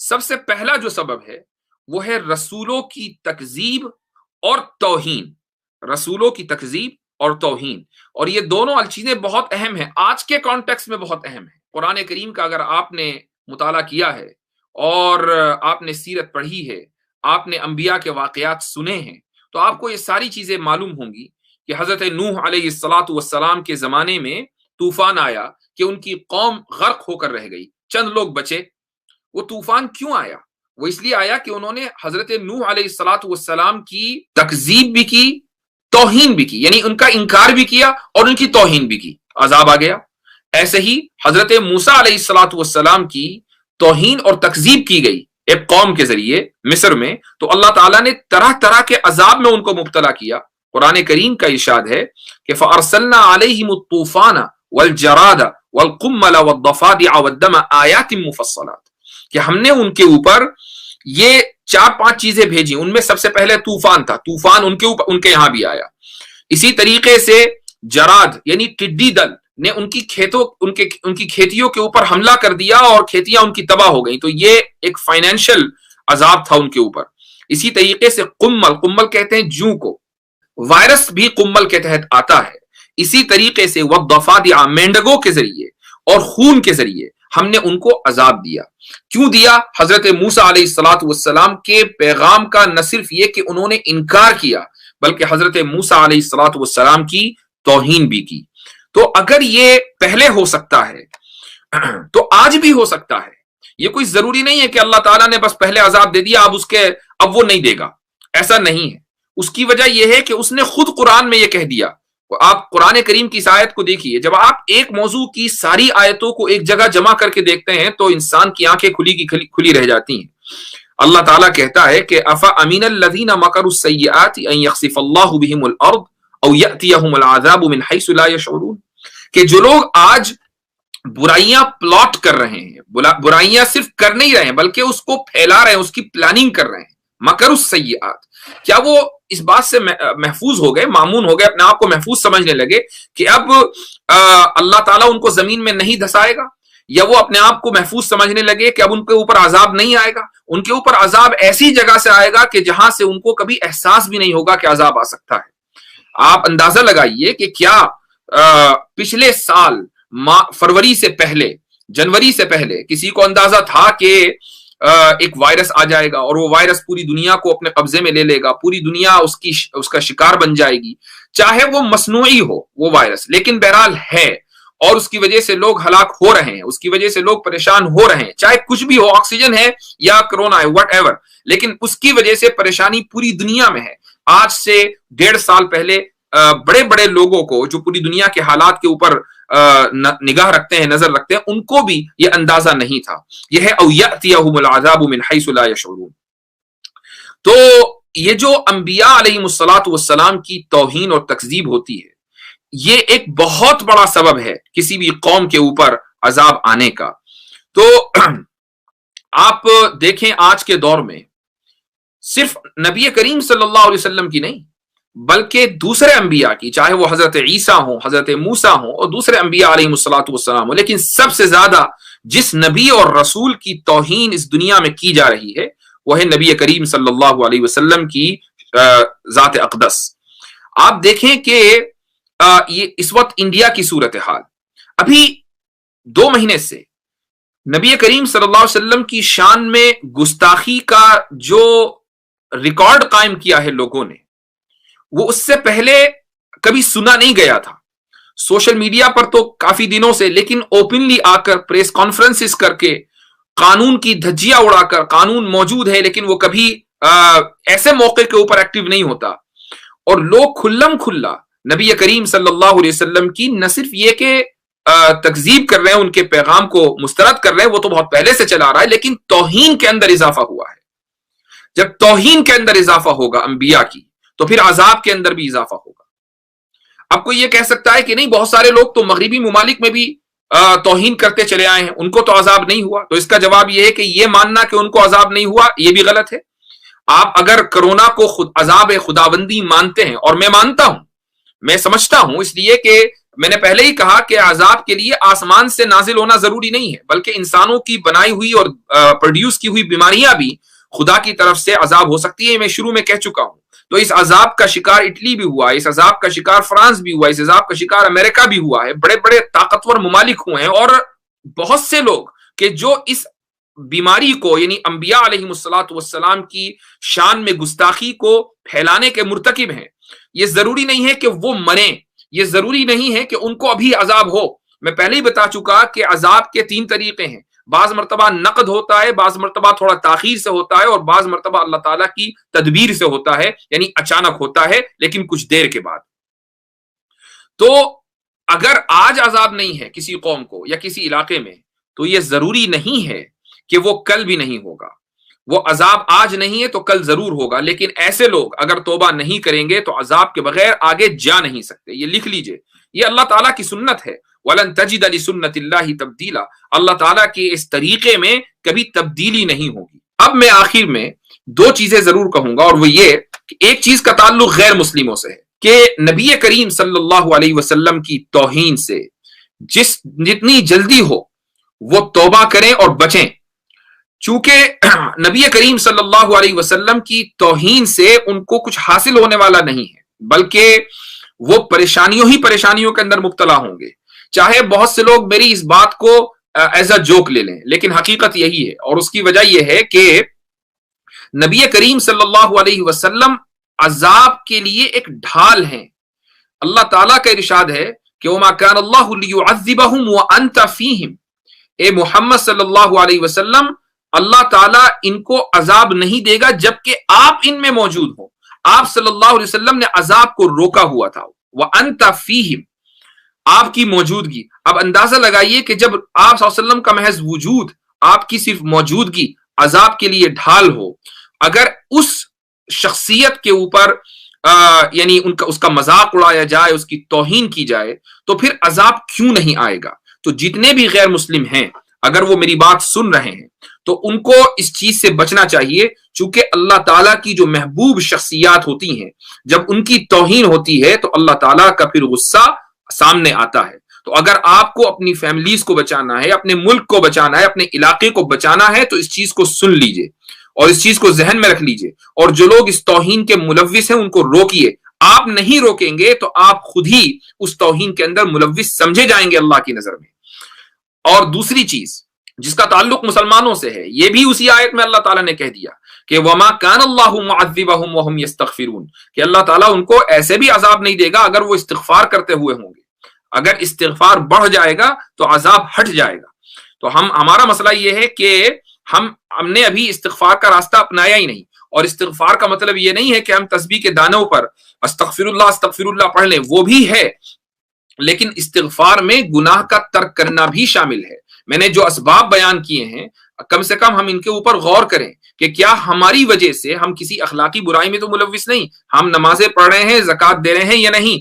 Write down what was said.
سب سے پہلا جو سبب ہے وہ ہے رسولوں کی تکذیب اور توہین. رسولوں کی تکذیب اور توہین، اور یہ دونوں چیزیں بہت اہم ہیں، آج کے کانٹیکس میں بہت اہم ہے. قرآن کریم کا اگر آپ نے مطالعہ کیا ہے اور آپ نے سیرت پڑھی ہے، آپ نے انبیاء کے واقعات سنے ہیں، تو آپ کو یہ ساری چیزیں معلوم ہوں گی کہ حضرت نوح علیہ السلام کے زمانے میں طوفان آیا کہ ان کی قوم غرق ہو کر رہ گئی، چند لوگ بچے. وہ طوفان کیوں آیا؟ وہ اس لیے آیا کہ انہوں نے حضرت نوح علیہ السلام کی تکذیب بھی کی، توہین بھی کی، یعنی ان کا انکار بھی کیا اور ان کی توہین بھی کی، عذاب آ گیا. ایسے ہی حضرت موسیٰ علیہ السلام کی توہین اور تکذیب کی گئی ایک قوم کے ذریعے مصر میں، تو اللہ تعالیٰ نے طرح طرح کے عذاب میں ان کو مبتلا کیا. قرآن کریم کا ارشاد ہے کہ فَأَرْسَلْنَا عَلَيْهِمُ الطُّوفَانَ وَالْجَرَادَ وَالْقُمَّلَ وَالضَّفَادِعَ وَالدَّمَ آيَاتٍ مُفَصَّلَاتٍ، کہ ہم نے ان کے اوپر یہ 4-5 چیزیں بھیجی. ان میں سب سے پہلے طوفان تھا، طوفان ان کے اوپر، ان کے یہاں بھی آیا. اسی طریقے سے جراد یعنی ٹڈی دل نے ان کی کھیتیوں کے اوپر حملہ کر دیا اور کھیتیاں ان کی تباہ ہو گئیں، تو یہ ایک فائنینشل عذاب تھا ان کے اوپر. اسی طریقے سے قمل کہتے ہیں جو کو، وائرس بھی قمل کے تحت آتا ہے. اسی طریقے سے والضفادع، مینڈگوں کے ذریعے اور خون کے ذریعے ہم نے ان کو عذاب دیا. کیوں دیا؟ حضرت موسیٰ علیہ السلام کے پیغام کا نہ صرف یہ کہ انہوں نے انکار کیا، بلکہ حضرت موسیٰ علیہ السلام کی توہین بھی کی. تو اگر یہ پہلے ہو سکتا ہے تو آج بھی ہو سکتا ہے. یہ کوئی ضروری نہیں ہے کہ اللہ تعالیٰ نے بس پہلے عذاب دے دیا اب وہ نہیں دے گا، ایسا نہیں ہے. اس کی وجہ یہ ہے کہ اس نے خود قرآن میں یہ کہہ دیا. آپ قرآن کریم کی اس آیت کو دیکھیے، جب آپ ایک موضوع کی ساری آیتوں کو ایک جگہ جمع کر کے دیکھتے ہیں تو انسان کی آنکھیں کھلی رہ جاتی ہیں. اللہ تعالیٰ کہتا ہے کہ أَفَأَمِنَ الَّذِينَ مَكَرُوا السَّيِّئَاتِ أَن يَخْسِفَ اللَّهُ بِهِمُ الْأَرْضَ أَوْ يَأْتِيَهُمُ الْعَذَابُ مِنْ حَيْثُ لَا يَشْعُرُونَ، کہ جو لوگ آج برائیاں پلاٹ کر رہے ہیں، برائیاں صرف کر نہیں رہے ہیں بلکہ اس کو پھیلا رہے ہیں، اس کی پلاننگ کر رہے ہیں، مکر السیئات، کیا وہ اس بات سے محفوظ ہو گئے، مامون ہو گئے، اپنے آپ کو محفوظ سمجھنے لگے کہ اب اللہ تعالیٰ ان کو زمین میں نہیں دھسائے گا، یا وہ اپنے آپ کو محفوظ سمجھنے لگے کہ اب ان کے اوپر عذاب نہیں آئے گا؟ ان کے اوپر عذاب ایسی جگہ سے آئے گا کہ جہاں سے ان کو کبھی احساس بھی نہیں ہوگا کہ عذاب آ سکتا ہے. آپ اندازہ لگائیے کہ کیا پچھلے سال فروری سے پہلے، جنوری سے پہلے کسی کو اندازہ تھا کہ ایک وائرس آ جائے گا اور وہ وائرس پوری دنیا کو اپنے قبضے میں لے لے گا، پوری دنیا اس کا شکار بن جائے گی، چاہے وہ مصنوعی ہو وہ وائرس، لیکن بہرحال ہے، اور اس کی وجہ سے لوگ ہلاک ہو رہے ہیں، اس کی وجہ سے لوگ پریشان ہو رہے ہیں، چاہے کچھ بھی ہو، آکسیجن ہے یا کرونا ہے، واٹ ایور، لیکن اس کی وجہ سے پریشانی پوری دنیا میں ہے. آج سے 1.5 سال پہلے بڑے بڑے لوگوں کو جو پوری دنیا کے حالات کے اوپر نگاہ رکھتے ہیں، نظر رکھتے ہیں، ان کو بھی یہ اندازہ نہیں تھا. یہ ہے او یأتیہم العذاب من حیث لا یشعرون. تو یہ جو انبیاء علیہم السلام کی توہین اور تکذیب ہوتی ہے، یہ ایک بہت بڑا سبب ہے کسی بھی قوم کے اوپر عذاب آنے کا. تو آپ دیکھیں آج کے دور میں صرف نبی کریم صلی اللہ علیہ وسلم کی نہیں بلکہ دوسرے انبیاء کی، چاہے وہ حضرت عیسیٰ ہوں، حضرت موسیٰ ہوں اور دوسرے انبیاء علیہم السلام ہوں، لیکن سب سے زیادہ جس نبی اور رسول کی توہین اس دنیا میں کی جا رہی ہے وہ ہے نبی کریم صلی اللہ علیہ وسلم کی ذات اقدس. آپ دیکھیں کہ یہ اس وقت انڈیا کی صورتحال، ابھی 2 مہینے سے نبی کریم صلی اللہ علیہ وسلم کی شان میں گستاخی کا جو ریکارڈ قائم کیا ہے لوگوں نے، وہ اس سے پہلے کبھی سنا نہیں گیا تھا. سوشل میڈیا پر تو کافی دنوں سے، لیکن اوپنلی آ کر پریس کانفرنسز کر کے قانون کی دھجیاں اڑا کر، قانون موجود ہے لیکن وہ کبھی ایسے موقع کے اوپر ایکٹیو نہیں ہوتا، اور لوگ کھلم کھلا نبی کریم صلی اللہ علیہ وسلم کی نہ صرف یہ کہ تکذیب کر رہے ہیں، ان کے پیغام کو مسترد کر رہے ہیں، وہ تو بہت پہلے سے چلا رہا ہے، لیکن توہین کے اندر اضافہ ہوا ہے. جب توہین کے اندر اضافہ ہوگا انبیاء کی، تو پھر عذاب کے اندر بھی اضافہ ہوگا. اب کوئی یہ کہہ سکتا ہے کہ نہیں، بہت سارے لوگ تو مغربی ممالک میں بھی توہین کرتے چلے آئے ہیں، ان کو تو عذاب نہیں ہوا. تو اس کا جواب یہ ہے کہ یہ ماننا کہ ان کو عذاب نہیں ہوا یہ بھی غلط ہے. آپ اگر کرونا کو عذاب خداوندی مانتے ہیں، اور میں مانتا ہوں، میں سمجھتا ہوں، اس لیے کہ میں نے پہلے ہی کہا کہ عذاب کے لیے آسمان سے نازل ہونا ضروری نہیں ہے، بلکہ انسانوں کی بنائی ہوئی اور پروڈیوس کی ہوئی بیماریاں بھی خدا کی طرف سے عذاب ہو سکتی ہے، میں شروع میں کہہ چکا ہوں۔ تو اس عذاب کا شکار اٹلی بھی ہوا ہے، اس عذاب کا شکار فرانس بھی ہوا ہے، اس عذاب کا شکار امریکہ بھی ہوا ہے، بڑے بڑے طاقتور ممالک ہوئے ہیں، اور بہت سے لوگ کہ جو اس بیماری کو یعنی انبیاء علیہ الصلوۃ والسلام کی شان میں گستاخی کو پھیلانے کے مرتکب ہیں، یہ ضروری نہیں ہے کہ وہ مریں، یہ ضروری نہیں ہے کہ ان کو ابھی عذاب ہو۔ میں پہلے ہی بتا چکا کہ عذاب کے 3 طریقے ہیں، بعض مرتبہ نقد ہوتا ہے، بعض مرتبہ تھوڑا تاخیر سے ہوتا ہے، اور بعض مرتبہ اللہ تعالیٰ کی تدبیر سے ہوتا ہے، یعنی اچانک ہوتا ہے لیکن کچھ دیر کے بعد۔ تو اگر آج عذاب نہیں ہے کسی قوم کو یا کسی علاقے میں، تو یہ ضروری نہیں ہے کہ وہ کل بھی نہیں ہوگا۔ وہ عذاب آج نہیں ہے تو کل ضرور ہوگا، لیکن ایسے لوگ اگر توبہ نہیں کریں گے تو عذاب کے بغیر آگے جا نہیں سکتے۔ یہ لکھ لیجئے، یہ اللہ تعالیٰ کی سنت ہے۔ وَلَن تَجِدَ لِسُنَّتِ اللَّهِ تَبْدِيلًا، اللہ تعالیٰ کے اس طریقے میں کبھی تبدیلی نہیں ہوگی۔ اب میں آخر میں 2 چیزیں ضرور کہوں گا، اور وہ یہ کہ ایک چیز کا تعلق غیر مسلموں سے ہے کہ نبی کریم صلی اللہ علیہ وسلم کی توہین سے جتنی جلدی ہو وہ توبہ کریں اور بچیں، چونکہ نبی کریم صلی اللہ علیہ وسلم کی توہین سے ان کو کچھ حاصل ہونے والا نہیں ہے، بلکہ وہ پریشانیوں کے اندر مبتلا ہوں گے۔ چاہے بہت سے لوگ میری اس بات کو ایز اے جوک لے لیں، لیکن حقیقت یہی ہے، اور اس کی وجہ یہ ہے کہ نبی کریم صلی اللہ علیہ وسلم عذاب کے لیے ایک ڈھال ہیں۔ اللہ تعالیٰ کا ارشاد ہے کہ وَمَا كَانَ اللَّهُ لِيُعَذِّبَهُمْ وَأَنْتَ فِيهِمْ، اے محمد صلی اللہ علیہ وسلم، اللہ تعالیٰ ان کو عذاب نہیں دے گا جبکہ آپ ان میں موجود ہو۔ آپ صلی اللہ علیہ وسلم نے عذاب کو روکا ہوا تھا، وَأَنْتَ فِيهِمْ، آپ کی موجودگی۔ اب اندازہ لگائیے کہ جب آپ صلی اللہ علیہ وسلم کا محض وجود، آپ کی صرف موجودگی عذاب کے لیے ڈھال ہو، اگر اس شخصیت کے اوپر یعنی اس کا مذاق اڑایا جائے، اس کی توہین کی جائے، تو پھر عذاب کیوں نہیں آئے گا؟ تو جتنے بھی غیر مسلم ہیں اگر وہ میری بات سن رہے ہیں تو ان کو اس چیز سے بچنا چاہیے، چونکہ اللہ تعالیٰ کی جو محبوب شخصیات ہوتی ہیں جب ان کی توہین ہوتی ہے تو اللہ تعالیٰ کا پھر غصہ سامنے آتا ہے۔ تو اگر آپ کو اپنی فیملیز کو بچانا ہے، اپنے ملک کو بچانا ہے، اپنے علاقے کو بچانا ہے، تو اس چیز کو سن لیجئے اور اس چیز کو ذہن میں رکھ لیجئے، اور جو لوگ اس توہین کے ملوث ہیں ان کو روکیے۔ آپ نہیں روکیں گے تو آپ خود ہی اس توہین کے اندر ملوث سمجھے جائیں گے اللہ کی نظر میں۔ اور دوسری چیز جس کا تعلق مسلمانوں سے ہے، یہ بھی اسی آیت میں اللہ تعالیٰ نے کہہ دیا کہ وَمَا كَانَ اللَّهُ مُعَذِّبَهُمْ وَهُمْ يَسْتَغْفِرُونَ، کہ اللہ تعالیٰ ان کو ایسے بھی عذاب نہیں دے گا اگر وہ استغفار کرتے ہوئے ہوں گے۔ اگر استغفار بڑھ جائے گا تو عذاب ہٹ جائے گا۔ تو ہمارا مسئلہ یہ ہے کہ ہم نے ابھی استغفار کا راستہ اپنایا ہی نہیں، اور استغفار کا مطلب یہ نہیں ہے کہ ہم تسبیح کے دانوں پر استغفر اللہ پڑھ لیں، وہ بھی ہے، لیکن استغفار میں گناہ کا ترک کرنا بھی شامل ہے۔ میں نے جو اسباب بیان کیے ہیں کم سے کم ہم ان کے اوپر غور کریں کہ کیا ہماری وجہ سے ہم کسی اخلاقی برائی میں تو ملوث نہیں، ہم نمازیں پڑھ رہے ہیں، زکوٰۃ دے رہے ہیں یا نہیں،